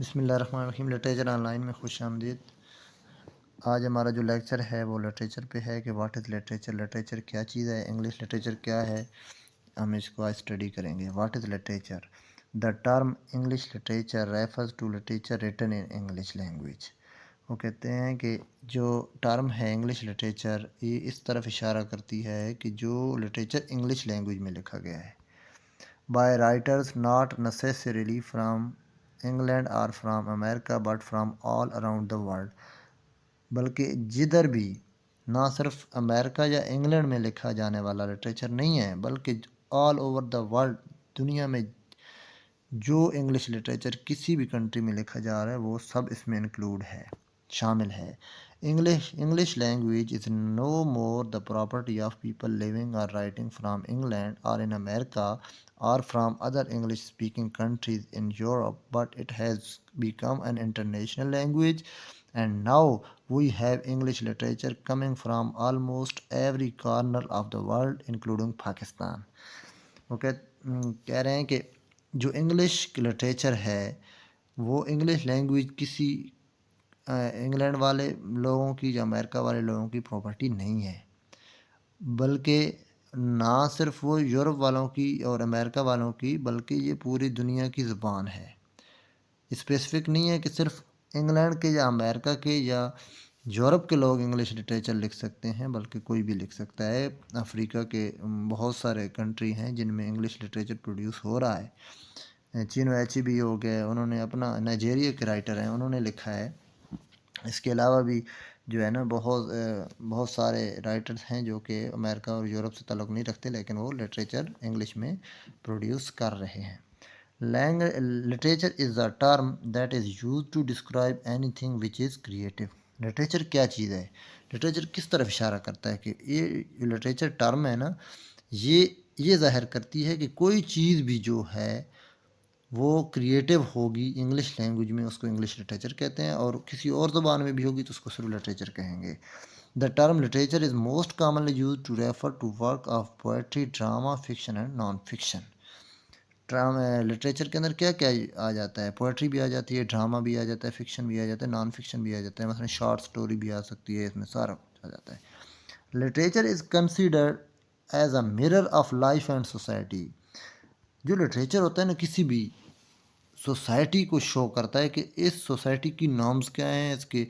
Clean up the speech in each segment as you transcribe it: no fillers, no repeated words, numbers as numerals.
بسم اللہ الرحمن الرحیم۔ لٹریچر آن لائن میں خوش آمدید۔ آج ہمارا جو لیکچر ہے وہ لٹریچر پہ ہے کہ واٹ از لٹریچر، لٹریچر کیا چیز ہے، انگلش لٹریچر کیا ہے، ہم اس کو آج اسٹڈی کریں گے۔ What is literature? The term English literature refers to literature written in English language. وہ کہتے ہیں کہ جو ٹرم ہے انگلش لٹریچر، یہ اس طرف اشارہ کرتی ہے کہ جو لٹریچر انگلش لینگویج میں لکھا گیا ہے by writers not necessarily from England اور from America but from all around the world, بلکہ جدھر بھی نہ صرف امریکہ یا انگلینڈ میں لکھا جانے والا لٹریچر نہیں ہے بلکہ آل اوور دا ورلڈ، دنیا میں جو انگلش لٹریچر کسی بھی کنٹری میں لکھا جا رہا ہے وہ سب اس میں انکلوڈ ہے، شامل ہے۔ English language is no more the property of people living اور رائٹنگ فرام انگلینڈ اور in America or from other English speaking countries in Europe, but it has become an international language, and now we have English literature coming from almost every corner of the world including Pakistan۔ وہ کہہ رہے ہیں کہ جو English literature ہے وہ English language کسی England والے لوگوں کی یا امریکہ والے لوگوں کی پراپرٹی نہیں ہے، بلکہ نہ صرف وہ یورپ والوں کی اور امریکہ والوں کی، بلکہ یہ پوری دنیا کی زبان ہے۔ اسپیسیفک نہیں ہے کہ صرف انگلینڈ کے یا امریکہ کے یا یورپ کے لوگ انگلش لٹریچر لکھ سکتے ہیں، بلکہ کوئی بھی لکھ سکتا ہے۔ افریقہ کے بہت سارے کنٹری ہیں جن میں انگلش لٹریچر پروڈیوس ہو رہا ہے۔ چینو ایچی بھی ہو گئے، انہوں نے اپنا، نائجیریا کے رائٹر ہیں، انہوں نے لکھا ہے۔ اس کے علاوہ بھی جو ہے نا بہت سارے رائٹرز ہیں جو کہ امریکہ اور یورپ سے تعلق نہیں رکھتے، لیکن وہ لٹریچر انگلش میں پروڈیوس کر رہے ہیں۔ Literature is a term that is use to describe anything which is creative. Literature کیا چیز ہے؟ لٹریچر کس طرف اشارہ کرتا ہے کہ یہ لٹریچر ٹرم ہے نا، یہ ظاہر کرتی ہے کہ کوئی چیز بھی جو ہے وہ کریٹیو ہوگی انگلش لینگویج میں، اس کو انگلش لٹریچر کہتے ہیں، اور کسی اور زبان میں بھی ہوگی تو اس کو صرف لٹریچر کہیں گے۔ The term literature is most commonly use to refer to work of poetry, drama, fiction and non fiction. Literature کے اندر کیا کیا آ جاتا ہے؟ پوئٹری بھی آ جاتی ہے، ڈرامہ بھی آ جاتا ہے، فکشن بھی آ جاتا ہے، نان فکشن بھی آ جاتا ہے، مثلا شارٹ سٹوری بھی آ سکتی ہے، اس میں سارا کچھ آ جاتا ہے۔ Literature is considered as a mirror of life and society. جو لٹریچر ہوتا ہے نا، کسی بھی سوسائٹی کو شو کرتا ہے کہ اس سوسائٹی کی نارمز کیا ہیں، اس کے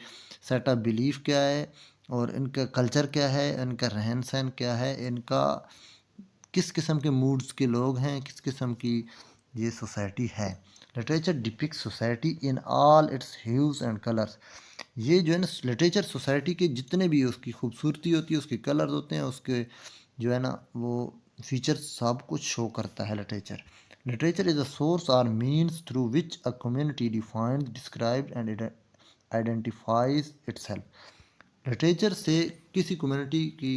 سیٹ آف بیلیف کیا ہے، اور ان کا کلچر کیا ہے، ان کا رہن سہن کیا ہے، ان کا کس قسم کے موڈز کے لوگ ہیں، کس قسم کی یہ سوسائٹی ہے۔ Literature depict society in all its hues and colours. یہ جو ہے نا لٹریچر سوسائٹی کے جتنے بھی اس کی خوبصورتی ہوتی ہے، اس کے کلرز ہوتے ہیں، اس کے جو ہے نا وہ فیچر سب کچھ شو کرتا ہے literature. Literature is a source or means through which a community defines, describes and identifies itself۔ Literature سے کسی کمیونٹی کی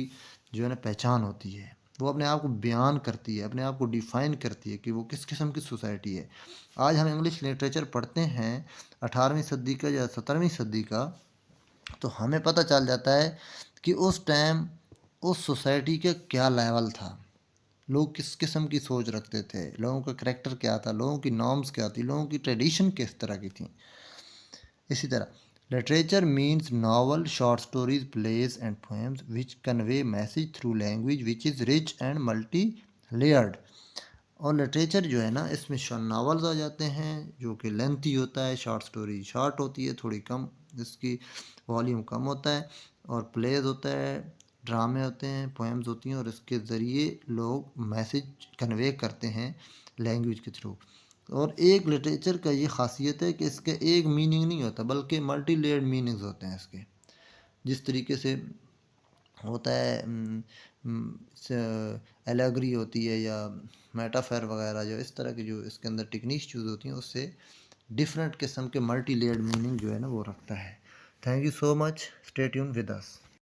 جو ہے نا پہچان ہوتی ہے، وہ اپنے آپ کو بیان کرتی ہے، اپنے آپ کو ڈیفائن کرتی ہے کہ وہ کس قسم کی سوسائٹی ہے۔ آج ہم انگلش لٹریچر پڑھتے ہیں 18ویں صدی کا یا 17ویں صدی کا، تو ہمیں پتہ چل جاتا ہے کہ اس ٹائم اس سوسائٹی کا کیا لیول تھا، لوگ کس قسم کی سوچ رکھتے تھے، لوگوں کا کریکٹر کیا تھا، لوگوں کی نارمز کیا تھی، لوگوں کی ٹریڈیشن کس طرح کی تھیں۔ اسی طرح literature means novel, short stories, please and poems which convey message through language which is rich and multi Laird. اور لٹریچر جو ہے نا، اس میں ناولز آ جاتے ہیں جو کہ لینتھی ہوتا ہے، شارٹ سٹوری شارٹ ہوتی ہے، تھوڑی کم، اس کی والیوم کم ہوتا ہے، اور پلیز ہوتا ہے، ڈرامے ہوتے ہیں، پوئمز ہوتی ہیں، اور اس کے ذریعے لوگ میسج کنوے کرتے ہیں لینگویج کے تھرو۔ اور ایک لٹریچر کا یہ خاصیت ہے کہ اس کا ایک میننگ نہیں ہوتا بلکہ ملٹی لیئرڈ میننگز ہوتے ہیں اس کے۔ جس طریقے سے ہوتا ہے ایلیگری ہوتی ہے یا میٹافیر وغیرہ، جو اس طرح کی جو اس کے اندر ٹیکنیکس یوز ہوتی ہیں، اس سے ڈفرینٹ قسم کے ملٹی لیئرڈ میننگ جو ہے نا وہ رکھتا ہے۔ Thank you so much, stay tune with us.